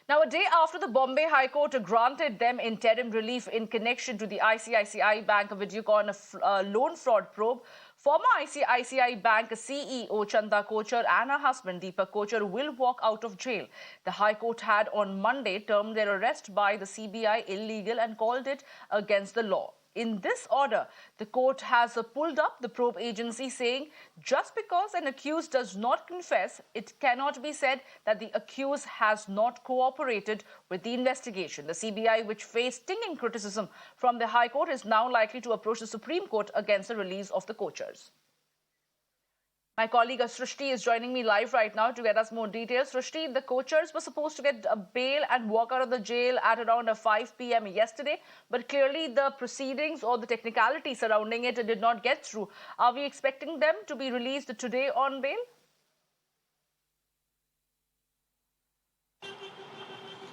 Now, a day after the Bombay High Court granted them interim relief in connection to the ICICI Bank-Videocon loan fraud probe, former ICICI Bank CEO Chanda Kochhar and her husband Deepak Kochhar will walk out of jail. The High Court had on Monday termed their arrest by the CBI illegal and called it against the law. In this order, the court has pulled up the probe agency, saying just because an accused does not confess, it cannot be said that the accused has not cooperated with the investigation. The CBI, which faced stinging criticism from the High Court, is now likely to approach the Supreme Court against the release of the Kochhars. My colleague Srishti is joining me live right now to get us more details. Srishti, the Kochhars were supposed to get a bail and walk out of the jail at around 5 p.m. yesterday, but clearly the proceedings or the technicality surrounding it did not get through. Are we expecting them to be released today on bail?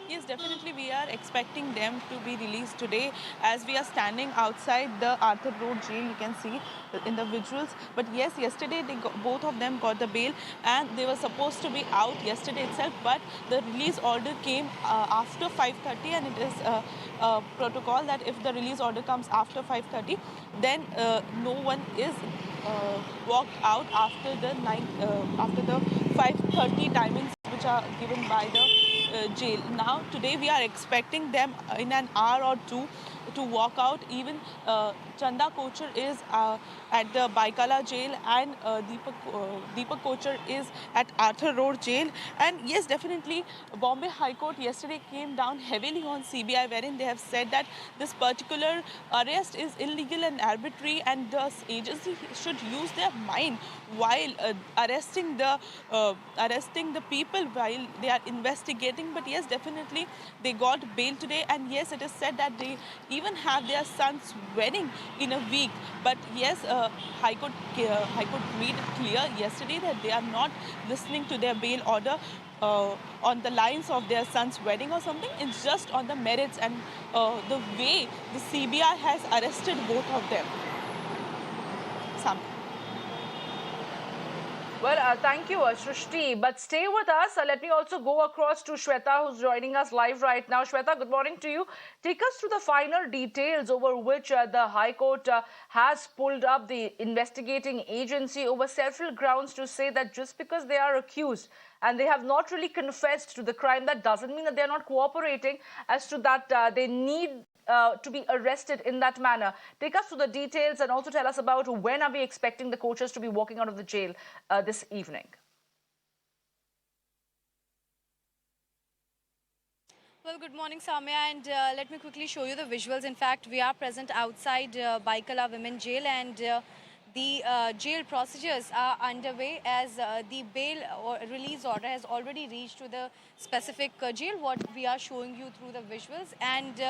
Yes, definitely we are expecting them to be released today as we are standing outside the Arthur Road jail, you can see in the visuals. But yes, yesterday both of them got the bail and they were supposed to be out yesterday itself, but the release order came after 5:30, and it is a protocol that if the release order comes after 5:30, then no one is walked out after the 5:30 timings which are given by the jail. Now today we are expecting them in an hour or two to walk out. Even Chanda Kochhar is at the Baikala jail, and Deepak Kochhar is at Arthur Road jail. And yes, definitely Bombay High Court yesterday came down heavily on CBI, wherein they have said that this particular arrest is illegal and arbitrary, and the agency should use their mind while arresting the people while they are investigating. But yes, definitely they got bail today, and yes, it is said that they even have their son's wedding in a week. But yes, High Court made it clear yesterday that they are not listening to their bail order on the lines of their son's wedding or something. It's just on the merits and the way the CBI has arrested both of them. Well, thank you, Srishti. But stay with us. Let me also go across to Shweta, who's joining us live right now. Shweta, good morning to you. Take us through the final details over which the High Court has pulled up the investigating agency over several grounds to say that just because they are accused and they have not really confessed to the crime, that doesn't mean that they're not cooperating, as to that they need to be arrested in that manner. Take us through the details and also tell us about when are we expecting the Kochhars to be walking out of the jail this evening. Well, good morning, Samya, and let me quickly show you the visuals. In fact, we are present outside Baikala Women Jail, and the jail procedures are underway as the bail or release order has already reached to the specific jail, what we are showing you through the visuals. And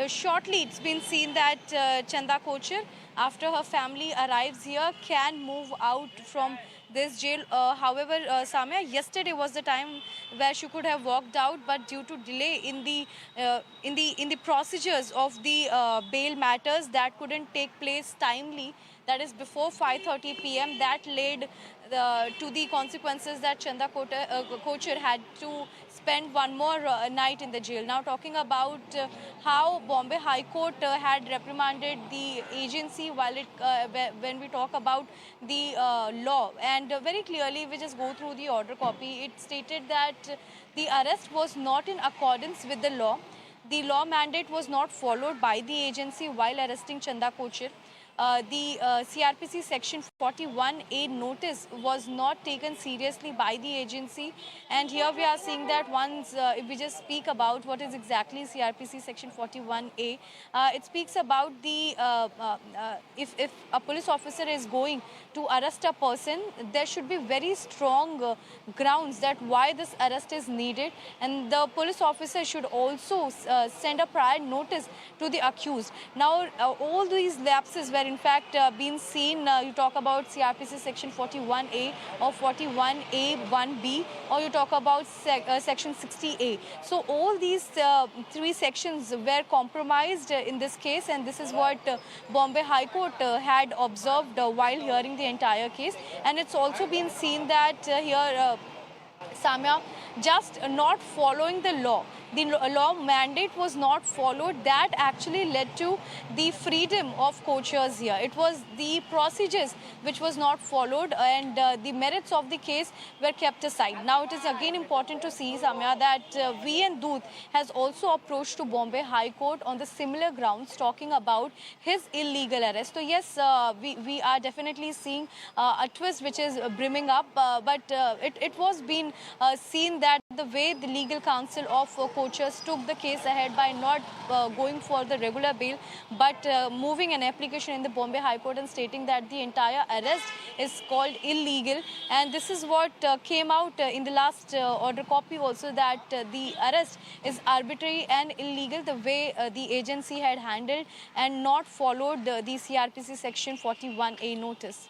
shortly it's been seen that Chanda Kochhar, after her family arrives here, can move out from this jail. However, Samya, yesterday was the time where she could have walked out, but due to delay in the procedures of the bail matters, that couldn't take place timely. That is before 5:30 p.m. That led to the consequences that Chanda Kochhar had to spend one more night in the jail. Now, talking about how Bombay High Court had reprimanded the agency while when we talk about the law, and very clearly we just go through the order copy. It stated that the arrest was not in accordance with the law. The law mandate was not followed by the agency while arresting Chanda Kochhar. The CRPC section 41A notice was not taken seriously by the agency, and here we are seeing that once if we just speak about what is exactly CRPC section 41A, it speaks about the if a police officer is going to arrest a person, there should be very strong grounds that why this arrest is needed, and the police officer should also send a prior notice to the accused. Now, all these lapses were in fact been seen. You talk about CRPC section 41A or 41A1B, or you talk about section 60A. So all these three sections were compromised in this case, and this is what Bombay High Court had observed while hearing the entire case. And it's also been seen that here, Samya, just not following the law. The law mandate was not followed. That actually led to the freedom of coachers here. It was the procedures which was not followed, and the merits of the case were kept aside. Now it is again important to see, Samya, that VN Doot has also approached to Bombay High Court on the similar grounds, talking about his illegal arrest. So yes, we are definitely seeing a twist which is brimming up, but it was being seen that the way the legal counsel of coaches took the case ahead by not going for the regular bail, but moving an application in the Bombay High Court and stating that the entire arrest is called illegal. And this is what came out in the last order copy also, that the arrest is arbitrary and illegal, the way the agency had handled and not followed the CRPC section 41A notice.